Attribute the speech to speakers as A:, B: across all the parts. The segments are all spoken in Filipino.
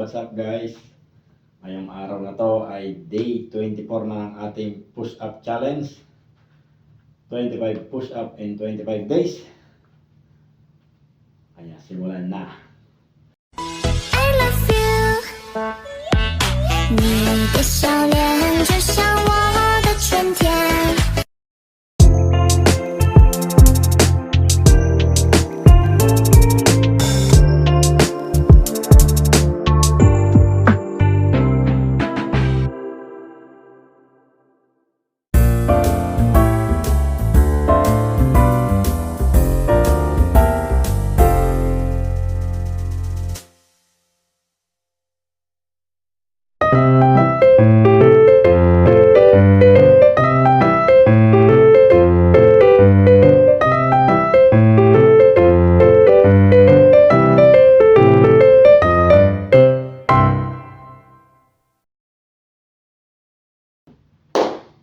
A: what's up guys? Ngayong araw na to ay day 24 na ng ating push-up challenge. 25 push-up in 25 days. Kaya simulan na.
B: I love you， 你的笑脸就像我的春天。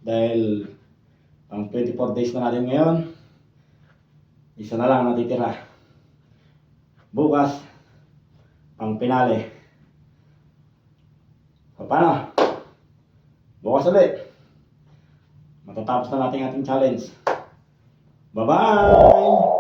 A: Dahil ang 24 days na natin ngayon, isa na lang natitira. Bukas, pang pinale. So, paano? Bukas ulit. Matatapos na natin ating challenge. Bye-bye!